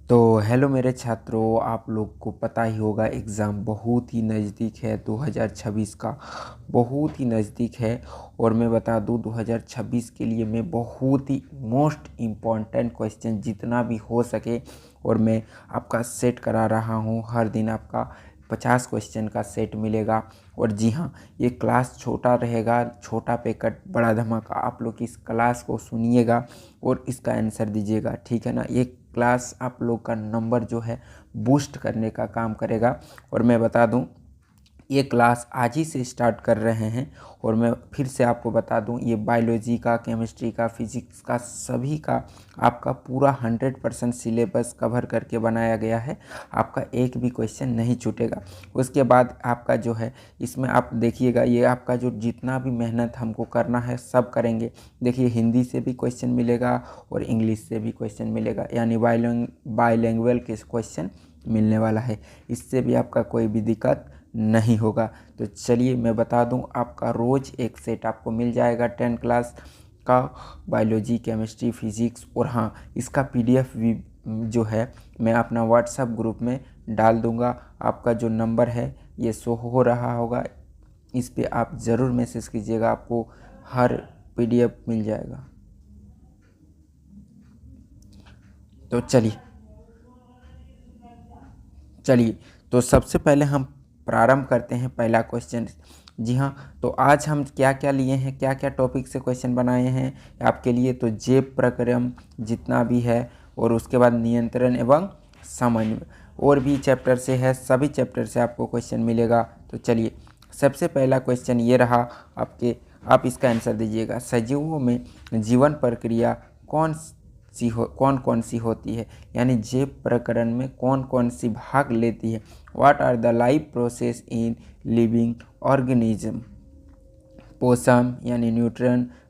तो हेलो मेरे छात्रों, आप लोग को पता ही होगा एग्ज़ाम बहुत ही नज़दीक है। 2026 का बहुत ही नज़दीक है। और मैं बता दूं 2026 के लिए मैं बहुत ही मोस्ट इम्पॉर्टेंट क्वेश्चन जितना भी हो सके और मैं आपका सेट करा रहा हूं। हर दिन आपका 50 क्वेश्चन का सेट मिलेगा। और जी हाँ, ये क्लास छोटा रहेगा, छोटा पे कट बड़ा धमाका। आप लोग इस क्लास को सुनिएगा और इसका आंसर दीजिएगा, ठीक है ना। ये क्लास आप लोग का नंबर जो है बूस्ट करने का काम करेगा। और मैं बता दूं ये क्लास आज ही से स्टार्ट कर रहे हैं। और मैं फिर से आपको बता दूं ये बायोलॉजी का, केमिस्ट्री का, फिजिक्स का सभी का आपका पूरा 100% सिलेबस कवर करके बनाया गया है। आपका एक भी क्वेश्चन नहीं छूटेगा। उसके बाद आपका जो है इसमें आप देखिएगा, ये आपका जो जितना भी मेहनत हमको करना है सब करेंगे। देखिए हिंदी से भी क्वेश्चन मिलेगा और इंग्लिश से भी क्वेश्चन मिलेगा, यानी बाईलैंग्वेज के क्वेश्चन मिलने वाला है। इससे भी आपका कोई भी दिक्कत नहीं होगा। तो चलिए मैं बता दूं, आपका रोज़ एक सेट आपको मिल जाएगा 10 क्लास का, बायोलॉजी, केमिस्ट्री, फिजिक्स। और हाँ, इसका पीडीएफ भी जो है मैं अपना व्हाट्सएप ग्रुप में डाल दूंगा। आपका जो नंबर है ये शो हो रहा होगा, इस पे आप ज़रूर मैसेज कीजिएगा, आपको हर पीडीएफ मिल जाएगा। तो चलिए चलिए तो सबसे पहले हम प्रारंभ करते हैं पहला क्वेश्चन। जी हाँ, तो आज हम क्या क्या लिए हैं, क्या क्या टॉपिक से क्वेश्चन बनाए हैं आपके लिए। तो जैव प्रक्रम जितना भी है, और उसके बाद नियंत्रण एवं समन्वय, और भी चैप्टर से है, सभी चैप्टर से आपको क्वेश्चन मिलेगा। तो चलिए सबसे पहला क्वेश्चन ये रहा आपके, आप इसका आंसर दीजिएगा। सजीवों में जीवन प्रक्रिया कौन कौन सी होती है, यानी जैव प्रकरण में कौन कौन सी भाग लेती है। What are the life process in living organism. पोषण यानी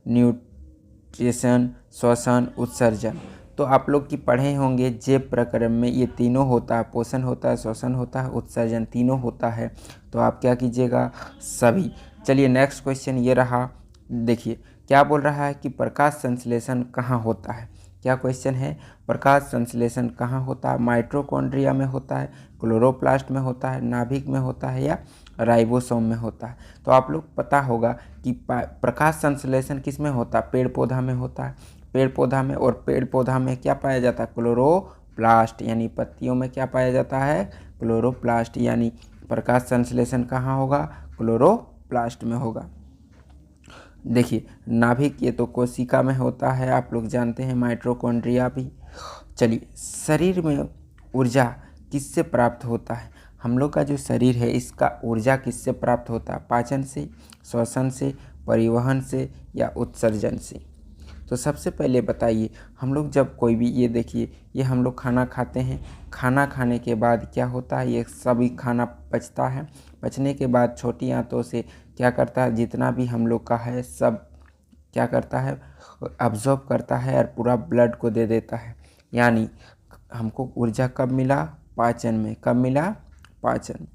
न्यूट्रिशन, श्वसन, उत्सर्जन। तो आप लोग की पढ़े होंगे जैव प्रकरण में ये तीनों होता है, पोषण होता है, श्वसन होता है, उत्सर्जन, तीनों होता है। तो आप क्या कीजिएगा, सभी। चलिए नेक्स्ट क्वेश्चन ये रहा। देखिए क्या बोल रहा है कि प्रकाश संश्लेषण कहाँ होता है। क्या क्वेश्चन है, प्रकाश संश्लेषण कहाँ होता है। माइटोकॉन्ड्रिया में होता है, क्लोरोप्लास्ट में होता है, नाभिक में होता है, या राइबोसोम में होता है। तो आप लोग पता होगा कि प्रकाश संश्लेषण किस में होता है, पेड़ पौधा में होता है, पेड़ पौधा में। और पेड़ पौधा में क्या पाया जाता है, क्लोरोप्लास्ट, यानी पत्तियों में क्या पाया जाता है, क्लोरोप्लास्ट। यानी प्रकाश संश्लेषण कहाँ होगा, क्लोरोप्लास्ट में होगा। देखिए नाभिक ये तो कोशिका में होता है, आप लोग जानते हैं, माइटोकॉन्ड्रिया भी। चलिए शरीर में ऊर्जा किससे प्राप्त होता है। हम लोग का जो शरीर है इसका ऊर्जा किससे प्राप्त होता है, पाचन से, श्वसन से, परिवहन से, या उत्सर्जन से। तो सबसे पहले बताइए, हम लोग जब कोई भी, ये देखिए ये हम लोग खाना खाते हैं, खाना खाने के बाद क्या होता है, ये सभी खाना पचता है। पचने के बाद छोटी आंतों से क्या करता है, जितना भी हम लोग का है सब क्या करता है, अब्जॉर्ब करता है और पूरा ब्लड को दे देता है। यानी हमको ऊर्जा कब मिला, पाचन में। कब मिला, पाचन।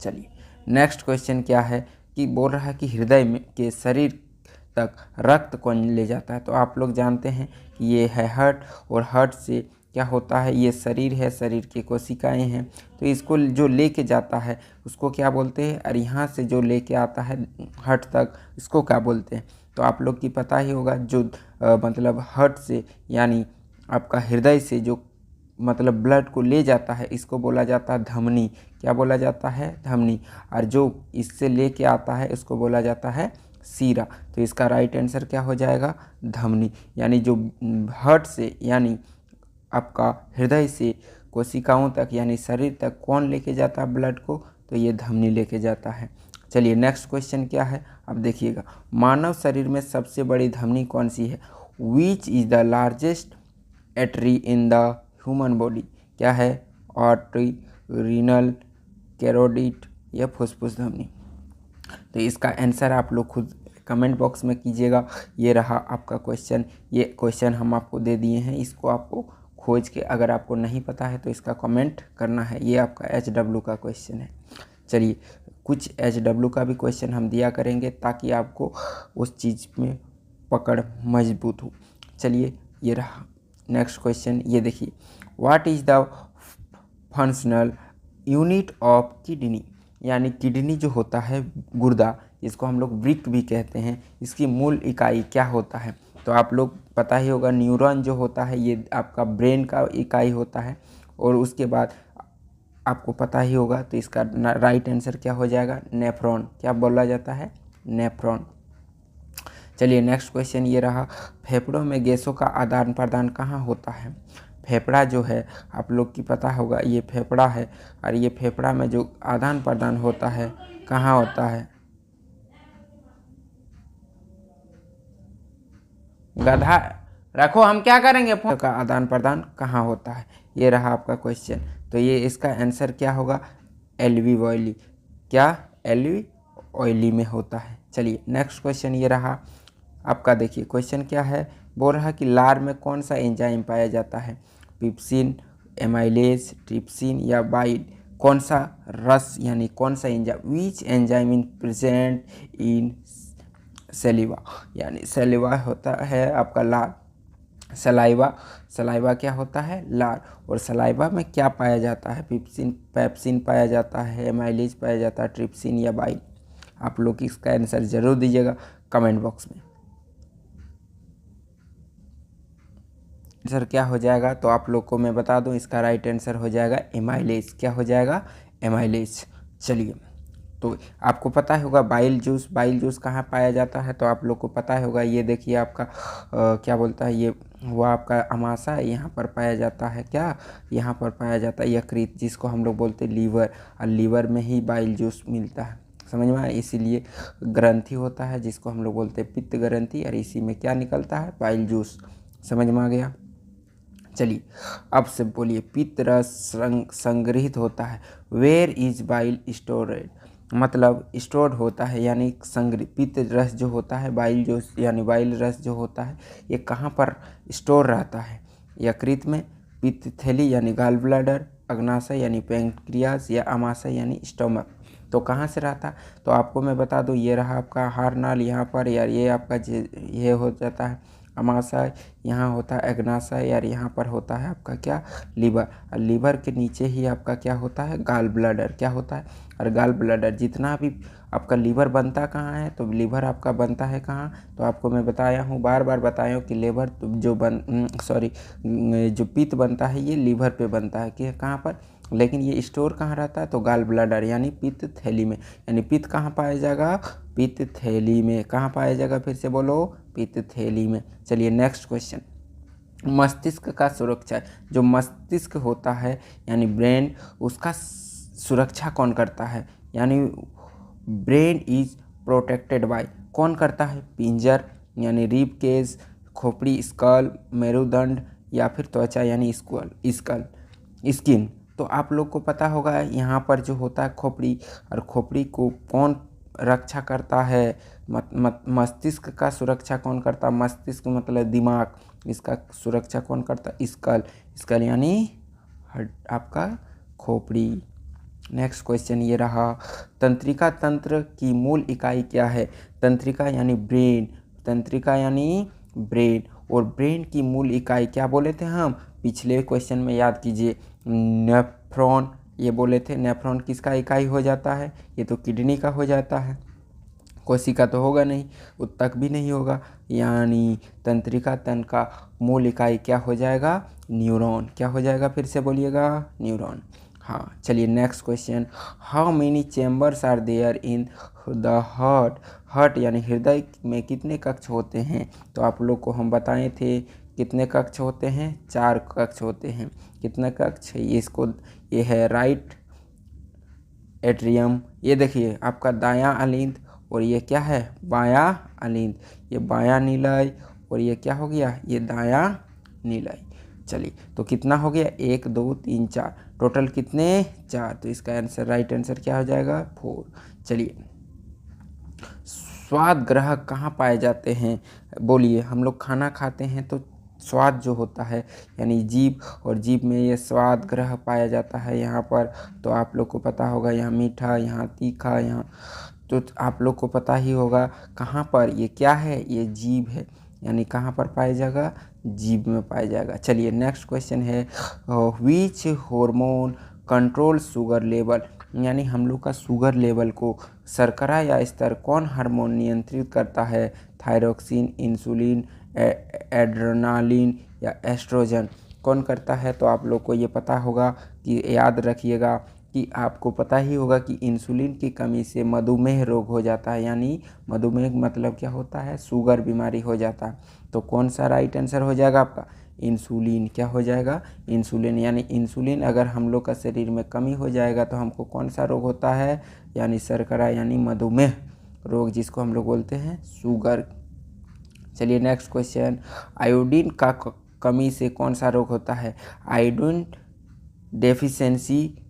चलिए नेक्स्ट क्वेश्चन क्या है कि बोल रहा है कि हृदय में के शरीर तक रक्त कौन ले जाता है। तो आप लोग जानते हैं कि ये है हार्ट, और हार्ट से क्या होता है, ये शरीर है, शरीर की कोशिकाएं हैं। तो इसको जो लेके जाता है उसको क्या बोलते हैं, और यहाँ से जो लेके आता है हार्ट तक इसको क्या बोलते हैं। तो आप लोग की पता ही होगा, जो मतलब हार्ट से यानी आपका हृदय से जो मतलब ब्लड को ले जाता है इसको बोला जाता है धमनी। क्या बोला जाता है, धमनी। और जो इससे लेके आता है इसको बोला जाता है सीरा। तो इसका राइट आंसर क्या हो जाएगा, धमनी। यानी जो हार्ट से यानी आपका हृदय से कोशिकाओं तक यानी शरीर तक कौन लेके जाता है ब्लड को, तो ये धमनी लेके जाता है। चलिए नेक्स्ट क्वेश्चन क्या है, अब देखिएगा। मानव शरीर में सबसे बड़ी धमनी कौन सी है। Which is the largest artery in the human body. क्या है, आर्टरी, रीनल, कैरोटिड, या फुफ्फुस धमनी। तो इसका आंसर आप लोग खुद कमेंट बॉक्स में कीजिएगा। ये रहा आपका क्वेश्चन, ये क्वेश्चन हम आपको दे दिए हैं, इसको आपको खोज के, अगर आपको नहीं पता है तो इसका कमेंट करना है। ये आपका HW का क्वेश्चन है। चलिए कुछ HW का भी क्वेश्चन हम दिया करेंगे ताकि आपको उस चीज़ में पकड़ मजबूत हो। चलिए ये रहा नेक्स्ट क्वेश्चन ये देखिए, what is the functional unit of kidney, यानी किडनी जो होता है गुर्दा, जिसको हम लोग वृक्क भी कहते हैं, इसकी मूल इकाई क्या होता है? तो आप लोग पता ही होगा, न्यूरॉन जो होता है ये आपका ब्रेन का इकाई होता है। और उसके बाद आपको पता ही होगा, तो इसका राइट आंसर क्या हो जाएगा? नेफ्रॉन। क्या बोला जाता है? नेफ्रॉन। चलिए नेक्स्ट क्वेश्चन ये रहा, फेफड़ों में गैसों का आदान प्रदान कहाँ होता है? फेफड़ा जो है आप लोग की पता होगा, ये फेफड़ा है, और ये फेफड़ा में जो आदान प्रदान होता है कहाँ होता है? गधा रखो, हम क्या करेंगे? फोन का आदान प्रदान कहाँ होता है? ये रहा आपका क्वेश्चन। तो ये इसका आंसर क्या होगा? एल्वी ऑयली। क्या? एल्वी ऑयली में होता है। चलिए नेक्स्ट क्वेश्चन ये रहा आपका, देखिए क्वेश्चन क्या है, बोल रहा कि लार में कौन सा एंजाइम पाया जाता है? पिप्सिन, एमाइलेज, ट्रिप्सिन या बाइल? कौन सा रस यानी कौन सा enzyme? Which enzyme in present in saliva, यानी सेलिवा होता है आपका लार। सलाइवा, सलाइवा क्या होता है? लार। और सलाइवा में क्या पाया जाता है? पिप्सिन, पेप्सिन पाया जाता है, एमाइलेज पाया जाता है, ट्रिप्सिन या बाइल? आप लोग इसका आंसर जरूर दीजिएगा कमेंट बॉक्स में। आंसर क्या हो जाएगा? तो आप लोग को मैं बता दूं, इसका राइट आंसर हो जाएगा एमाइलेज। क्या हो जाएगा? एमाइलेज। चलिए, तो आपको पता होगा बाइल जूस, बाइल जूस कहाँ पाया जाता है? तो आप लोग को पता होगा, ये देखिए आपका क्या बोलता है, ये वो आपका अमाशा है, यहाँ पर पाया जाता है। क्या? यहाँ पर पाया जाता है यकृत, जिसको हम लोग बोलते हैं लीवर, और लीवर में ही बाइल जूस मिलता है। समझ में आया? इसीलिए ग्रंथि होता है जिसको हम लोग बोलते हैं पित्त ग्रंथि, और इसी में क्या निकलता है? Bile juice. समझ में आ गया? चलिए अब से बोलिए, पित्त रस संग्रहित होता है, वेयर इज बाइल स्टोरेड? मतलब स्टोर्ड होता है, यानी संग्रहित। पित्त रस जो होता है, बाइल जो यानी बाइल रस जो होता है, ये कहाँ पर स्टोर रहता है? यकृत में, पित्त थैली यानी गाल ब्लैडर, अग्नाशय यानी पैंक्रियास, या अमाशय यानी स्टोमक? तो कहाँ से रहता? तो आपको मैं बता दूं, ये रहा आपका हारनाल यहाँ पर, यार ये आपका ये हो जाता है अमाशय, यहाँ होता है अग्नाशय, यार यहाँ पर होता है आपका क्या? लीवर। और लीवर के नीचे ही आपका क्या होता है? Gall bladder. क्या होता है? और गाल ब्लैडर जितना भी आपका लीवर बनता कहाँ है? तो लीवर आपका बनता है कहाँ? तो आपको मैं बताया हूँ, बार बार बताया हूँ कि लीवर जो पित्त बनता है ये लीवर पे बनता है। कि कहाँ पर? लेकिन ये स्टोर कहाँ रहता है? तो गाल ब्लैडर यानी पित्त थैली में। यानी पित्त कहाँ पाया जाएगा? पित्त थैली में। कहाँ पाया जाएगा? फिर से बोलो, पित्त थैली में। चलिए नेक्स्ट क्वेश्चन, मस्तिष्क का सुरक्षा, जो मस्तिष्क होता है यानी ब्रेन, उसका सुरक्षा कौन करता है? यानी ब्रेन इज प्रोटेक्टेड बाय, कौन करता है? पिंजर यानी रिब केज, खोपड़ी स्कल, मेरुदंड, या फिर त्वचा यानी स्किन? तो आप लोग को पता होगा, यहाँ पर जो होता है खोपड़ी, और खोपड़ी को कौन रक्षा करता है? मस्तिष्क का सुरक्षा कौन करता है? मस्तिष्क मतलब दिमाग, इसका सुरक्षा कौन करता है? स्कल यानी आपका खोपड़ी। नेक्स्ट क्वेश्चन ये रहा, तंत्रिका तंत्र की मूल इकाई क्या है? तंत्रिका यानी ब्रेन, तंत्रिका यानी ब्रेन। और ब्रेन की मूल इकाई क्या बोले थे हम पिछले क्वेश्चन में? याद कीजिए, नेफ्रॉन। ये बोले थे नेफ्रॉन किसका इकाई हो जाता है? ये तो किडनी का हो जाता है, कोशिका तो होगा नहीं, उत्तक भी नहीं होगा। यानी तंत्रिका तंत्र का मूल इकाई क्या हो जाएगा? न्यूरॉन। क्या हो जाएगा? फिर से बोलिएगा, न्यूरॉन। हाँ चलिए next question, how many chambers are there in the heart? Heart यानी हृदय में कितने कक्ष होते हैं? तो आप लोग को हम बताए थे कितने कक्ष होते हैं? 4 कक्ष होते हैं। कितने कक्ष? ये है राइट एट्रियम, ये देखिए आपका दायां अलिंद, और ये क्या है? बायां अलिंद। ये बायां नीलय, और ये क्या हो गया? ये दायां नीलय। चलिए तो कितना हो गया? 1 2 3 4, टोटल कितने? 4। तो इसका आंसर, राइट आंसर क्या हो जाएगा? 4। चलिए, स्वाद ग्रह कहाँ पाए जाते हैं? बोलिए, हम लोग खाना खाते हैं तो स्वाद जो होता है यानी जीभ, और जीभ में ये स्वाद ग्रह पाया जाता है यहाँ पर। तो आप लोग को पता होगा, यहाँ मीठा, यहाँ तीखा, यहाँ, तो आप लोग को पता ही होगा कहाँ पर ये क्या है? ये जीभ है। यानी कहाँ पर पाया जाएगा? जीभ में पाया जाएगा। चलिए नेक्स्ट क्वेश्चन है, which hormone control sugar level, यानी हम लोग का शुगर लेवल को, शर्करा या स्तर कौन हार्मोन नियंत्रित करता है? थायरोक्सिन, इंसुलिन, एड्रेनालिन या एस्ट्रोजन, कौन करता है? तो आप लोग को ये पता होगा कि याद रखिएगा कि आपको पता ही होगा कि इंसुलिन की कमी से मधुमेह रोग हो जाता है, यानी मधुमेह मतलब क्या होता है? शुगर बीमारी हो जाता है। तो कौन सा राइट आंसर हो जाएगा आपका? इंसुलिन। क्या हो जाएगा? इंसुलिन। यानी इंसुलिन अगर हम लोग का शरीर में कमी हो जाएगा तो हमको कौन सा रोग होता है? यानी शर्करा यानी मधुमेह रोग, जिसको हम लोग बोलते हैं शुगर। चलिए नेक्स्ट क्वेश्चन, आयोडीन का कमी से कौन सा रोग होता है? आयोडीन डेफिशिएंसी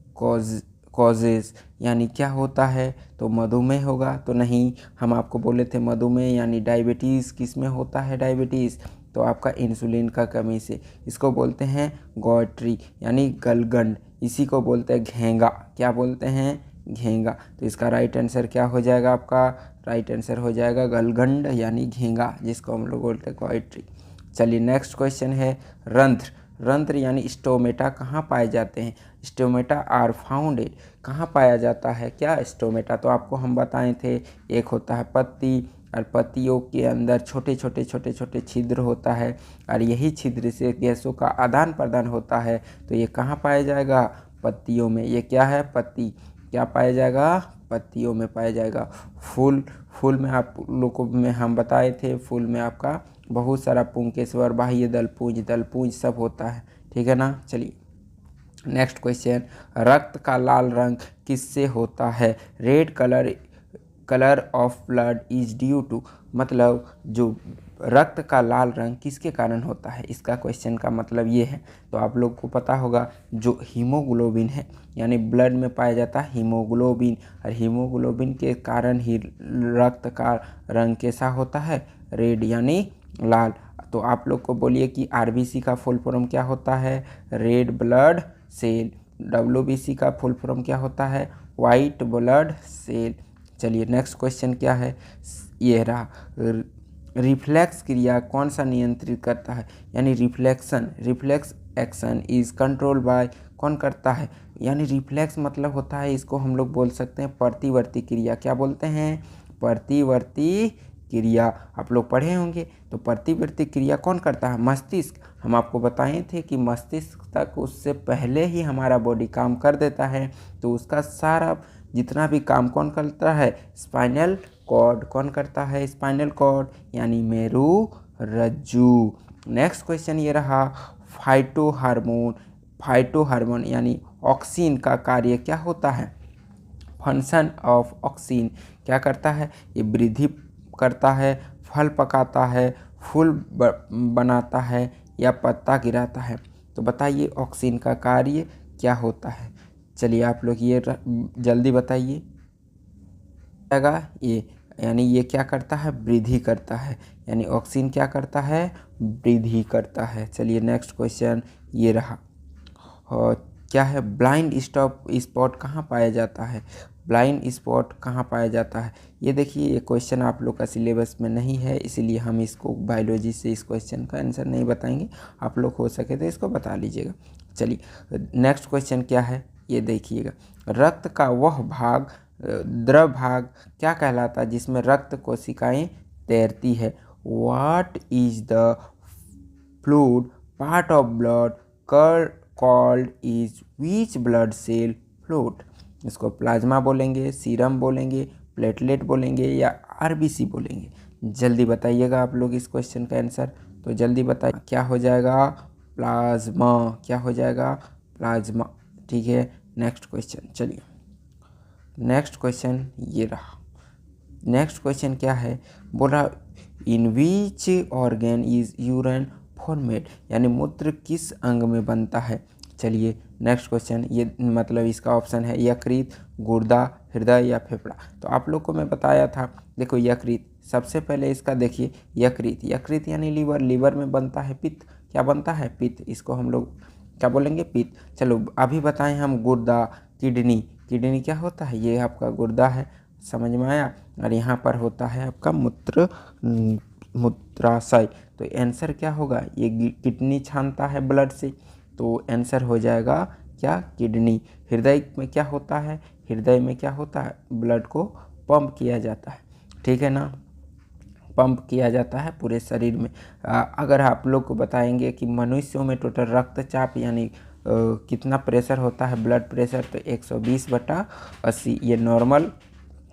कॉजेज, यानी क्या होता है? तो मधुमेह होगा तो नहीं, हम आपको बोले थे मधुमेह यानी डायबिटीज़ किस में होता है? डायबिटीज़ तो आपका इंसुलिन का कमी से। इसको बोलते हैं गॉइट्री यानी गलगंड, इसी को बोलते हैं घेंगा। क्या बोलते हैं? घेंगा। तो इसका राइट आंसर क्या हो जाएगा आपका? राइट आंसर हो जाएगा गलगंड यानी घेंगा, जिसको हम लोग बोलते हैं गॉइट्री। चलिए नेक्स्ट क्वेश्चन है, रंध्र। रंध्र यानी स्टोमेटा कहाँ पाए जाते हैं? स्टोमेटा आर फाउंडेड, कहाँ पाया जाता है? क्या स्टोमेटा? तो आपको हम बताए थे, एक होता है पत्ती, और पत्तियों के अंदर छोटे छोटे छिद्र होता है, और यही छिद्र से गैसों का आदान प्रदान होता है। तो ये कहाँ पाया जाएगा? पत्तियों में। ये क्या है? पत्ती। क्या पाया जाएगा? पत्तियों में पाया जाएगा। फूल, फूल में आप लोगों में हम बताए थे, फूल में आपका बहुत सारा पुंकेसर, बाह्य दल पुंज सब होता है, ठीक है ना। चलिए नेक्स्ट क्वेश्चन, रक्त का लाल रंग किससे होता है? Red colour of blood is due to, मतलब जो रक्त का लाल रंग किसके कारण होता है? इसका क्वेश्चन का मतलब ये है। तो आप लोग को पता होगा जो हीमोग्लोबिन है, यानी ब्लड में पाया जाता है हीमोग्लोबिन, और हीमोग्लोबिन के कारण ही रक्त का रंग कैसा होता है? रेड यानी लाल। तो आप लोग को बोलिए कि आरबीसी का फुल फॉर्म क्या होता है? Red blood cell. डब्ल्यूबीसी का फुल फॉर्म क्या होता है? White blood cell. चलिए नेक्स्ट क्वेश्चन क्या है? ये रहा, रिफ्लेक्स क्रिया कौन सा नियंत्रित करता है? यानी reflex action is control by, कौन करता है? यानी रिफ्लेक्स मतलब होता है, इसको हम लोग बोल सकते हैं प्रतिवर्ती क्रिया। क्या बोलते हैं? प्रतिवर्ती क्रिया। आप लोग पढ़े होंगे। तो प्रतिवर्ती क्रिया कौन करता है? मस्तिष्क। हम आपको बताए थे कि मस्तिष्क तक उससे पहले ही हमारा बॉडी काम कर देता है, तो उसका सारा जितना भी काम कौन करता है? Spinal cord. कौन करता है? स्पाइनल कॉर्ड यानी मेरुरज्जु। नेक्स्ट क्वेश्चन ये रहा, फाइटोहार्मोन यानी ऑक्सीन का कार्य क्या होता है? फंक्शन ऑफ ऑक्सीन, क्या करता है? ये वृद्धि करता है, फल पकाता है, फूल बनाता है, या पत्ता गिराता है? तो बताइए ऑक्सीन का कार्य क्या होता है? चलिए आप लोग ये जल्दी बताइए। ये यानी ये क्या करता है? वृद्धि करता है, यानी ऑक्सीन क्या करता है? वृद्धि करता है। चलिए नेक्स्ट क्वेश्चन ये रहा, और क्या है? ब्लाइंड स्पॉट कहाँ पाया जाता है? ब्लाइंड स्पॉट कहाँ पाया जाता है? ये देखिए, ये क्वेश्चन आप लोग का सिलेबस में नहीं है, इसीलिए हम इसको बायोलॉजी से इस क्वेश्चन का आंसर नहीं बताएंगे। आप लोग हो सके तो इसको बता लीजिएगा। चलिए नेक्स्ट क्वेश्चन क्या है ये देखिएगा, रक्त का वह भाग, द्रव भाग क्या कहलाता है जिसमें रक्त कोशिकाएं तैरती है? What is the fluid part of blood called is which blood cell fluid? इसको प्लाज्मा बोलेंगे, सीरम बोलेंगे, प्लेटलेट बोलेंगे, या आरबीसी बोलेंगे? जल्दी बताइएगा आप लोग इस क्वेश्चन का आंसर। तो जल्दी बताइए, क्या हो जाएगा? प्लाज्मा। क्या हो जाएगा? प्लाज्मा। ठीक है नेक्स्ट क्वेश्चन। चलिए नेक्स्ट क्वेश्चन ये रहा। नेक्स्ट क्वेश्चन क्या है? बोला in which organ is urine formed, यानी मूत्र किस अंग में बनता है? चलिए नेक्स्ट क्वेश्चन, ये मतलब इसका ऑप्शन है यकृत, गुर्दा, हृदय या फेफड़ा। तो आप लोग को मैं बताया था, देखो यकृत सबसे पहले इसका देखिए, यकृत यानी लीवर में बनता है पित्त। क्या बनता है? पित्त। इसको हम लोग क्या बोलेंगे? पित्त। चलो अभी बताएं हम गुर्दा, किडनी क्या होता है? ये आपका गुर्दा है, समझ में आया। और यहाँ पर होता है आपका मूत्र मूत्राशय। तो आंसर क्या होगा, ये किडनी छानता है ब्लड से, तो आंसर हो जाएगा क्या, किडनी। हृदय में क्या होता है, हृदय में क्या होता है, ब्लड को पंप किया जाता है, ठीक है ना, पंप किया जाता है पूरे शरीर में। अगर आप लोग को बताएंगे कि मनुष्यों में टोटल रक्तचाप यानी कितना प्रेशर होता है, ब्लड प्रेशर, तो 120/80 ये नॉर्मल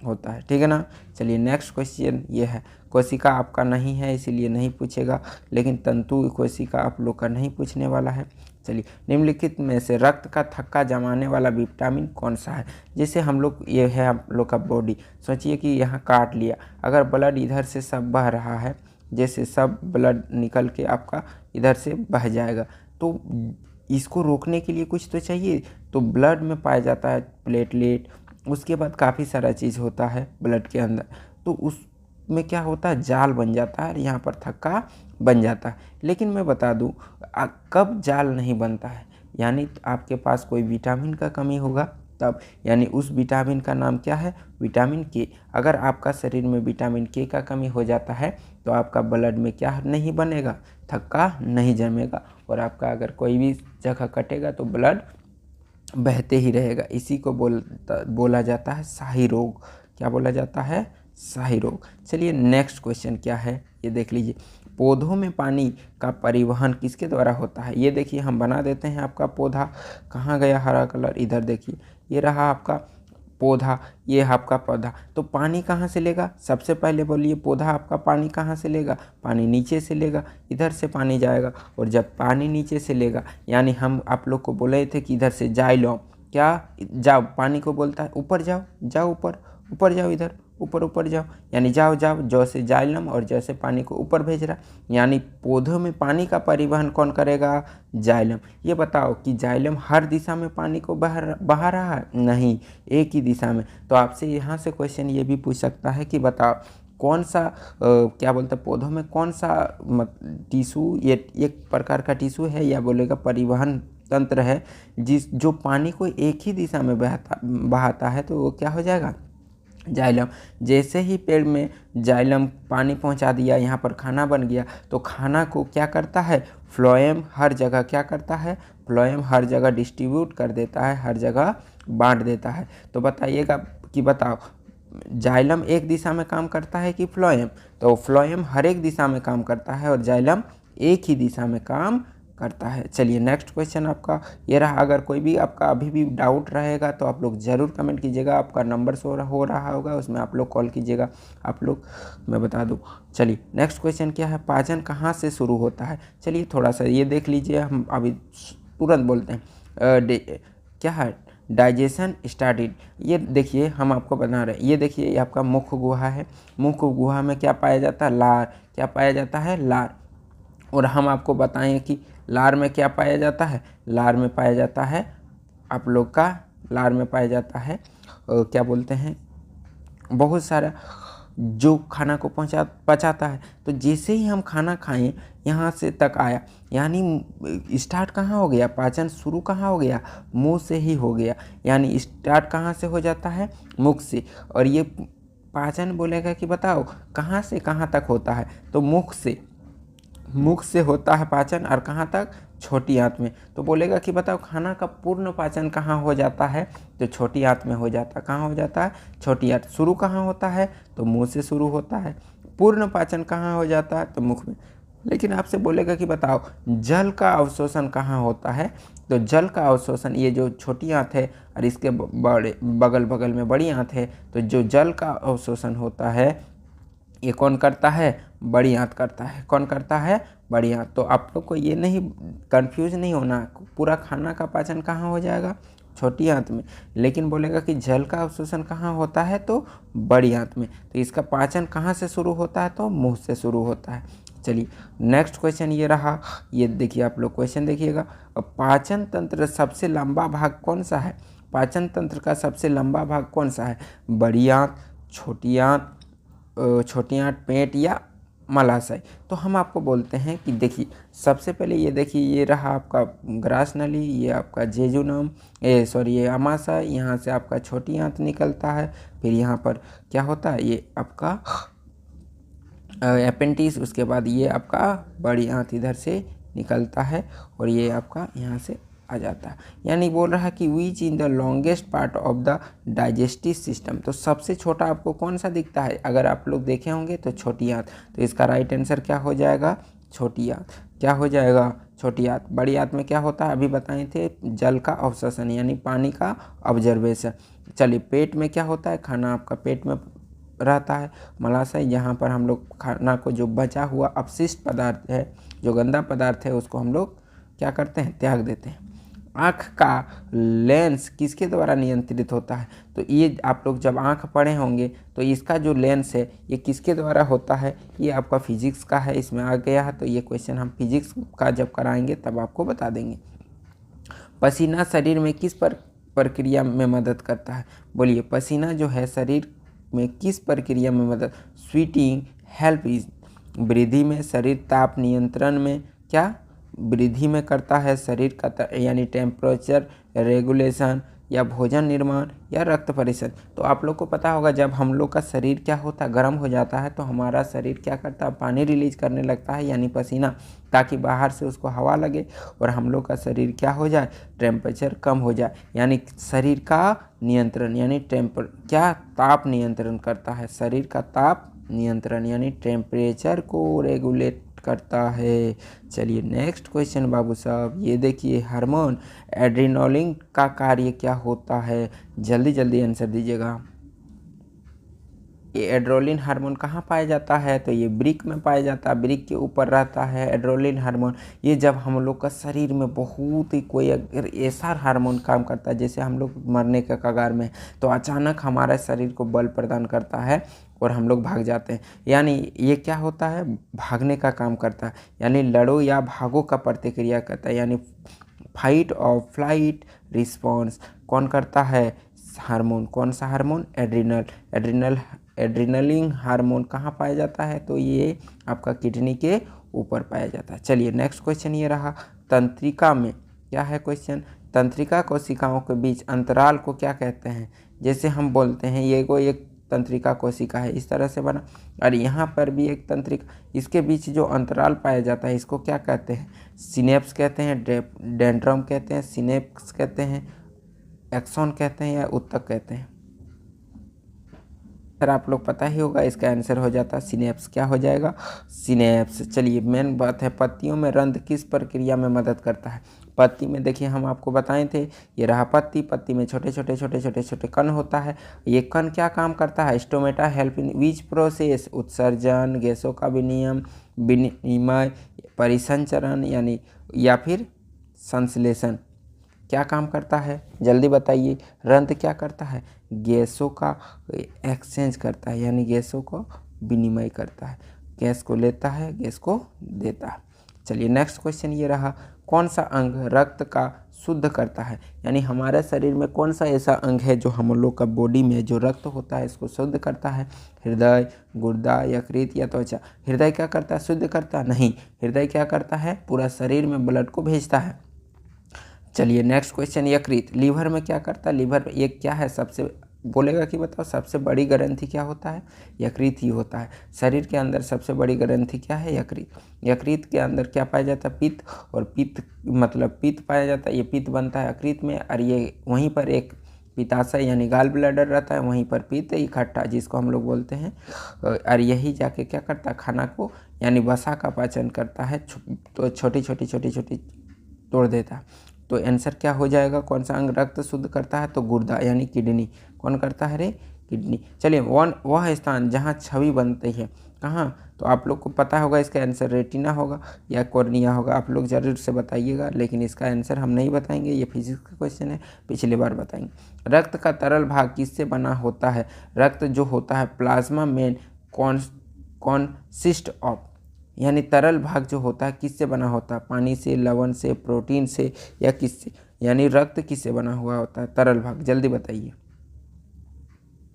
होता है, ठीक है ना। चलिए नेक्स्ट क्वेश्चन ये है, कोशिका आपका नहीं है इसीलिए नहीं पूछेगा, लेकिन तंतु कोशिका आप लोग का नहीं पूछने वाला है। चलिए, निम्नलिखित में से रक्त का थक्का जमाने वाला विटामिन कौन सा है। जैसे हम लोग, ये है हम लोग का बॉडी, सोचिए कि यहाँ काट लिया, अगर ब्लड इधर से सब बह रहा है, जैसे सब ब्लड निकल के आपका इधर से बह जाएगा, तो इसको रोकने के लिए कुछ तो चाहिए, तो ब्लड में पाया जाता है प्लेटलेट, उसके बाद काफ़ी सारा चीज़ होता है ब्लड के अंदर, तो उसमें क्या होता है, जाल बन जाता है, यहाँ पर थक्का बन जाता है। लेकिन मैं बता दूँ कब जाल नहीं बनता है, यानी आपके पास कोई विटामिन का कमी होगा तब, यानी उस विटामिन का नाम क्या है, विटामिन के। अगर आपका शरीर में विटामिन के का कमी हो जाता है तो आपका ब्लड में क्या नहीं बनेगा, थक्का नहीं जमेगा, और आपका अगर कोई भी जगह कटेगा तो ब्लड बहते ही रहेगा। इसी को बोला जाता है शाही रोग। क्या बोला जाता है, शाही रोग। चलिए नेक्स्ट क्वेश्चन क्या है ये देख लीजिए, पौधों में पानी का परिवहन किसके द्वारा होता है। ये देखिए हम बना देते हैं आपका पौधा, कहाँ गया हरा कलर, इधर देखिए, ये रहा आपका पौधा, ये आपका पौधा, तो पानी कहाँ से लेगा, सबसे पहले बोलिए पौधा आपका पानी कहाँ से लेगा, पानी नीचे से लेगा, इधर से पानी जाएगा, और जब पानी नीचे से लेगा, यानी हम आप लोग को बोले थे कि इधर से जाइलम, क्या जाओ, पानी को बोलता है ऊपर जाओ, जाओ ऊपर, ऊपर जाओ, इधर ऊपर ऊपर जाओ, यानी जाओ जाओ, जो से जाइलम, और जैसे पानी को ऊपर भेज रहा, यानी पौधों में पानी का परिवहन कौन करेगा, जाइलम। ये बताओ कि जाइलम हर दिशा में पानी को बहा रहा है, नहीं, एक ही दिशा में। तो आपसे यहाँ से क्वेश्चन ये भी पूछ सकता है कि बताओ कौन सा क्या बोलते हैं, पौधों में कौन सा टिश्यू, ये एक प्रकार का टिश्यू है या बोलेगा परिवहन तंत्र है जो पानी को एक ही दिशा में बहाता है, तो वो क्या हो जाएगा, जाइलम। जैसे ही पेड़ में जाइलम पानी पहुंचा दिया, यहाँ पर खाना बन गया, तो खाना को क्या करता है, फ्लोएम हर जगह क्या करता है, फ्लोएम हर जगह डिस्ट्रीब्यूट कर देता है, हर जगह बांट देता है। तो बताइएगा कि बताओ जाइलम एक दिशा में काम करता है कि फ्लोएम, तो फ्लोएम हर एक दिशा में काम करता है और जाइलम एक ही दिशा में काम करता है। चलिए नेक्स्ट क्वेश्चन आपका ये रहा। अगर कोई भी आपका अभी भी डाउट रहेगा तो आप लोग ज़रूर कमेंट कीजिएगा, आपका नंबर शो हो रहा होगा, उसमें आप लोग कॉल कीजिएगा, आप लोग मैं बता दूं। चलिए नेक्स्ट क्वेश्चन क्या है, पाचन कहाँ से शुरू होता है। चलिए थोड़ा सा ये देख लीजिए, हम अभी तुरंत बोलते हैं क्या है, डाइजेशन स्टार्टेड। ये देखिए हम आपको बता रहे हैं, ये देखिए ये आपका मुख्य गुहा है, मुख्य गुहा में क्या पाया जाता है, लार, क्या पाया जाता है, लार। और हम आपको बताएं कि लार में क्या पाया जाता है, लार में पाया जाता है आप लोग का, लार में पाया जाता है क्या बोलते हैं, बहुत सारा जो खाना को पचाता है। तो जैसे ही हम खाना खाएं यहाँ से तक आया, यानी स्टार्ट कहाँ हो गया, पाचन शुरू कहाँ हो गया, मुंह से ही हो गया, यानी स्टार्ट कहाँ से हो जाता है, मुख से। और ये पाचन बोलेगा कि बताओ कहाँ से कहाँ तक होता है, तो मुख से होता है पाचन, और कहाँ तक, छोटी आंत में। तो बोलेगा कि बताओ खाना का पूर्ण पाचन कहाँ हो जाता है, तो छोटी आंत में हो जाता है। कहाँ हो जाता है, छोटी आंत। शुरू कहाँ होता है, तो मुंह से शुरू होता है। पूर्ण पाचन कहाँ हो जाता है, तो मुख में। लेकिन आपसे बोलेगा कि बताओ जल का अवशोषण कहाँ होता है, तो जल का अवशोषण, ये जो छोटी आंत है और इसके बगल बगल में बड़ी आंत है, तो जो जल का अवशोषण होता है ये कौन करता है, बड़ी आंत करता है। कौन करता है, बड़ी आंत। तो आप लोग को ये नहीं कंफ्यूज नहीं होना, पूरा खाना का पाचन कहाँ हो जाएगा, छोटी आंत में। लेकिन बोलेगा कि जल का अवशोषण कहाँ होता है, तो बड़ी आंत में। तो इसका पाचन कहाँ से शुरू होता है, तो मुंह से शुरू होता है। चलिए नेक्स्ट क्वेश्चन ये रहा, ये देखिए आप लोग क्वेश्चन देखिएगा, पाचन तंत्र सबसे लंबा भाग कौन सा है, पाचन तंत्र का सबसे लंबा भाग कौन सा है, बड़ी आंत, छोटी आंत, छोटी आंत, पेट या मलाशय। तो हम आपको बोलते हैं कि देखिए सबसे पहले ये देखिए, ये रहा आपका ग्रास नली, ये आपका जेजुनम, ये अमाशय, यहाँ से आपका छोटी आंत निकलता है। फिर यहाँ पर क्या होता है, ये आपका एपेंडिक्स, उसके बाद ये आपका बड़ी आंत इधर से निकलता है और ये आपका यहाँ से आ जाता है। यानी बोल रहा है कि which in the longest part of the digestive system. तो सबसे छोटा आपको कौन सा दिखता है? अगर आप लोग देखे होंगे तो छोटी आंत। तो इसका राइट आंसर क्या हो जाएगा? छोटी आंत। क्या हो जाएगा? छोटी आंत। बड़ी आंत में क्या होता है? अभी बताए थे, जल का अवशोषण यानी पानी का ऑब्जर्वेशन। चलिए, पेट में क्या होता है? खाना आपका पेट में रहता है, मलाशय। यहाँ पर हम लोग खाना को जो बचा हुआ अपशिष्ट पदार्थ है, जो गंदा पदार्थ है, उसको हम लोग क्या करते हैं? त्याग देते हैं। आँख का लेंस किसके द्वारा नियंत्रित होता है? तो ये आप लोग जब आँख पढ़े होंगे तो इसका जो लेंस है ये किसके द्वारा होता है? ये आपका फिजिक्स का है, इसमें आ गया है। तो ये क्वेश्चन हम फिजिक्स का जब कराएंगे तब आपको बता देंगे। पसीना शरीर में किस प्रक्रिया में मदद करता है? बोलिए, पसीना जो है शरीर में किस प्रक्रिया में मदद? Sweating help is. वृद्धि में, शरीर ताप नियंत्रण में, क्या वृद्धि में करता है? शरीर का यानी टेम्परेचर रेगुलेशन, या भोजन निर्माण, या रक्त परिसर। तो आप लोग को पता होगा, जब हम लोग का शरीर क्या होता है? गर्म हो जाता है तो हमारा शरीर क्या करता है? पानी रिलीज करने लगता है यानी पसीना, ताकि बाहर से उसको हवा लगे और हम लोग का शरीर क्या हो जाए? टेम्परेचर कम हो जाए। यानी शरीर का नियंत्रण यानी क्या ताप नियंत्रण करता है? शरीर का ताप नियंत्रण यानी टेम्परेचर को रेगुलेट करता है। चलिए नेक्स्ट क्वेश्चन बाबू साहब, ये देखिए, हार्मोन एड्रेनालिन का कार्य क्या होता है? जल्दी जल्दी आंसर दीजिएगा। ये एड्रेनालिन हार्मोन कहाँ पाया जाता है? तो ये ब्रिक में पाया जाता है, ब्रिक के ऊपर रहता है एड्रेनालिन हार्मोन। ये जब हम लोग का शरीर में बहुत ही कोई अगर ऐसा हार्मोन काम करता है, जैसे हम लोग मरने के कगार में, तो अचानक हमारे शरीर को बल प्रदान करता है और हम लोग भाग जाते हैं। यानी ये क्या होता है? भागने का काम करता है, यानी लड़ो या भागो का प्रतिक्रिया करता है, यानी फाइट और फ्लाइट रिस्पॉन्स कौन करता है? हार्मोन। कौन सा हार्मोन? एड्रेनालिन हार्मोन कहाँ पाया जाता है? तो ये आपका किडनी के ऊपर पाया जाता है। चलिए नेक्स्ट क्वेश्चन ये रहा, तंत्रिका में क्या है क्वेश्चन? तंत्रिका कोशिकाओं के बीच अंतराल को क्या कहते हैं? जैसे हम बोलते हैं ये कोई एक तंत्रिका कोशिका है, इस तरह से बना, और यहाँ पर भी एक तंत्रिका, इसके बीच जो अंतराल पाया जाता है इसको क्या कहते हैं? सिनेप्स कहते हैं, डेंड्रम कहते हैं, सिनेप्स कहते हैं, एक्सॉन कहते हैं, या उत्तक कहते हैं? सर आप लोग पता ही होगा, इसका आंसर हो जाता है सिनेप्स। क्या हो जाएगा? सिनेप्स। चलिए मेन बात है, पत्तियों में रंध्र किस प्रक्रिया में मदद करता है? पत्ती में देखिए, हम आपको बताए थे, ये रहा पत्ती। पत्ती में छोटे छोटे छोटे छोटे छोटे कण होता है। ये कण क्या काम करता है? Stomata help in which process? उत्सर्जन, गैसों का विनिमय, परिसंचरण यानी, या फिर संश्लेषण। क्या काम करता है? जल्दी बताइए। रंध्र क्या करता है? गैसों का एक्सचेंज करता है, यानी गैसों को विनिमय करता है, गैस को लेता है, गैस को देता है। चलिए नेक्स्ट क्वेश्चन ये रहा, कौन सा अंग रक्त का शुद्ध करता है? यानी हमारे शरीर में कौन सा ऐसा अंग है जो हम लोग का बॉडी में जो रक्त होता है इसको शुद्ध करता है? हृदय, गुर्दा, यकृत, या त्वचा? हृदय क्या करता है? शुद्ध करता है? नहीं, हृदय क्या करता है? पूरा शरीर में ब्लड को भेजता है। चलिए नेक्स्ट क्वेश्चन, यकृत लीवर में क्या करता है? लीवर ये क्या है? सबसे बोलेगा कि बताओ, सबसे बड़ी ग्रंथि क्या होता है? यकृत ही होता है। शरीर के अंदर सबसे बड़ी ग्रंथि क्या है? यकृत। यकृत के अंदर क्या पाया जाता है? पित्त, और पित्त मतलब पित्त पाया जाता है। ये पित्त बनता है यकृत में, और ये वहीं पर एक पित्ताशय यानी गाल ब्लैडर रहता है, वहीं पर पित्त इकट्ठा, जिसको हम लोग बोलते हैं, और यही जाके क्या करता है? खाना को यानी वसा का पाचन करता है, तो छोटी छोटी छोटी छोटी तोड़ देता है। तो आंसर क्या हो जाएगा? कौन सा अंग रक्त शुद्ध करता है? तो गुर्दा यानी किडनी। कौन करता है रे? किडनी। चलिए वह स्थान जहाँ छवि बनती है कहाँ? तो आप लोग को पता होगा, इसका आंसर रेटिना होगा या कॉर्निया होगा। आप लोग जरूर से बताइएगा, लेकिन इसका आंसर हम नहीं बताएंगे, ये फिजिक्स का क्वेश्चन है, पिछली बार बताएंगे। रक्त का तरल भाग किससे बना होता है? रक्त जो होता है प्लाज्मा में कॉन्सिस्ट ऑफ, यानी तरल भाग जो होता है किससे बना होता है? पानी से, लवण से, प्रोटीन से, या किससे? यानी रक्त किससे बना हुआ होता है तरल भाग? जल्दी बताइए।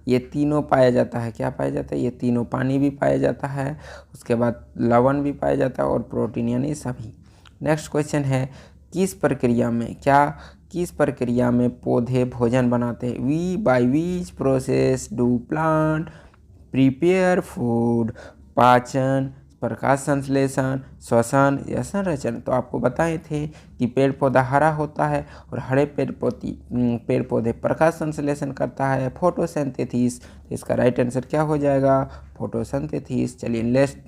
ये तीनों पाया जाता है। क्या पाया जाता है? ये तीनों। पानी भी पाया जाता है, उसके बाद लवण भी पाया जाता है, और प्रोटीन, यानी सभी। नेक्स्ट क्वेश्चन है, किस प्रक्रिया में पौधे भोजन बनाते हैं? By which process do plant prepare food? पाचन, प्रकाश संश्लेषण, श्वसन या संरचना। तो आपको बताए थे कि पेड़ पौधा हरा होता है और हरे पेड़ पौधे प्रकाश संश्लेषण करता है, फोटोसिंथेसिस। इसका राइट आंसर क्या हो जाएगा? फोटोसिंथेसिस। चलिए नेक्स्ट,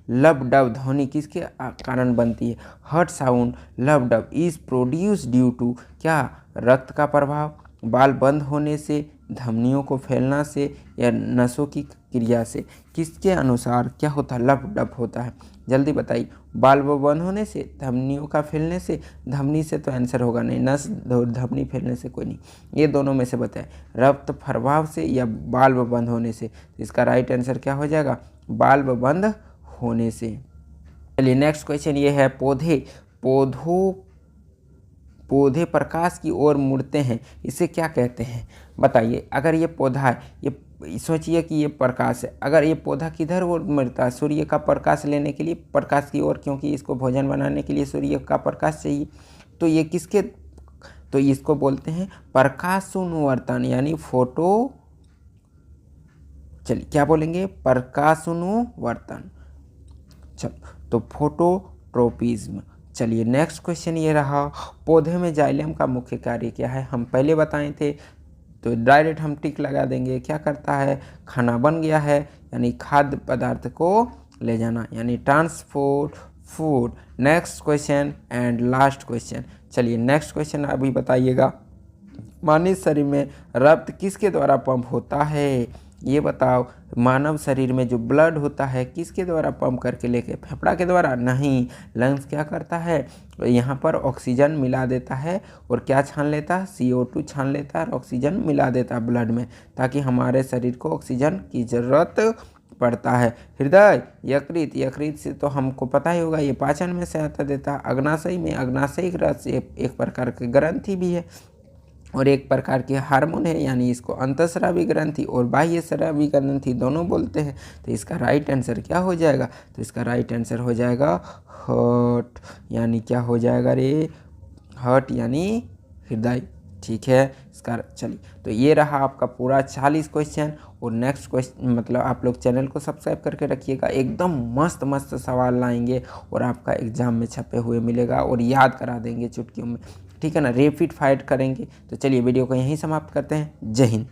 लब डब ध्वनि किसके कारण बनती है? Heart sound lub dub is produce due to क्या? रक्त का प्रभाव, बाल बंद होने से, धमनियों को फैलना से या नसों की क्रिया से। किसके अनुसार क्या होता है? लब डब होता है। जल्दी बताइए। बाल बंद होने से, धमनियों का फैलने से, धमनी से तो आंसर होगा नहीं, नस धमनी फैलने से कोई नहीं, ये दोनों में से बताएं। रक्त प्रभाव से या बाल बंद होने से। इसका राइट आंसर क्या हो जाएगा? बाल बंद होने से। चलिए नेक्स्ट क्वेश्चन ये है, पौधे प्रकाश की ओर मुड़ते हैं, इसे क्या कहते हैं? बताइए। अगर ये पौधा है, ये सोचिए कि ये प्रकाश है, अगर ये पौधा किधर ओर मुड़ता है? सूर्य का प्रकाश लेने के लिए प्रकाश की ओर, क्योंकि इसको भोजन बनाने के लिए सूर्य का प्रकाश चाहिए। तो ये किसके, तो इसको बोलते हैं प्रकाशोन्वर्तन यानी फोटो, चलिए क्या बोलेंगे? प्रकाशोन्वर्तन। चलो तो फोटोट्रोपिज्म। चलिए नेक्स्ट क्वेश्चन ये रहा, पौधे में जाइलम का मुख्य कार्य क्या है? हम पहले बताए थे, तो डायरेक्ट हम टिक लगा देंगे। क्या करता है? खाना बन गया है यानी खाद्य पदार्थ को ले जाना, यानी transport food. Next question and last question. चलिए नेक्स्ट क्वेश्चन अभी बताइएगा, मानव शरीर में रक्त किसके द्वारा पंप होता है? ये बताओ। मानव शरीर में जो ब्लड होता है किसके द्वारा पंप करके लेके? फेफड़ा के द्वारा? नहीं। लंग्स क्या करता है? यहाँ पर ऑक्सीजन मिला देता है और क्या छान लेता है? CO2 छान लेता है और ऑक्सीजन मिला देता है ब्लड में, ताकि हमारे शरीर को ऑक्सीजन की ज़रूरत पड़ता है। हृदय, यकृत से तो हमको पता ही होगा, ये पाचन में सहायता देता है। अग्नाशय में अग्नाशयिक रस एक प्रकार की ग्रंथि भी है और एक प्रकार के हार्मोन है, यानी इसको अंतःस्रावी ग्रंथि और बाह्य स्रावी ग्रंथि दोनों बोलते हैं। तो इसका राइट आंसर क्या हो जाएगा? तो इसका राइट आंसर हो जाएगा हार्ट, यानी क्या हो जाएगा रे? हार्ट यानी हृदय। ठीक है इसका। चलिए तो ये रहा आपका पूरा 40 क्वेश्चन। और नेक्स्ट क्वेश्चन मतलब आप लोग चैनल को सब्सक्राइब करके रखिएगा, एकदम मस्त मस्त सवाल लाएंगे और आपका एग्जाम में छपे हुए मिलेगा और याद करा देंगे चुटकियों में। ठीक है ना, रैपिड फायर करेंगे। तो चलिए वीडियो को यहीं समाप्त करते हैं। जय हिंद।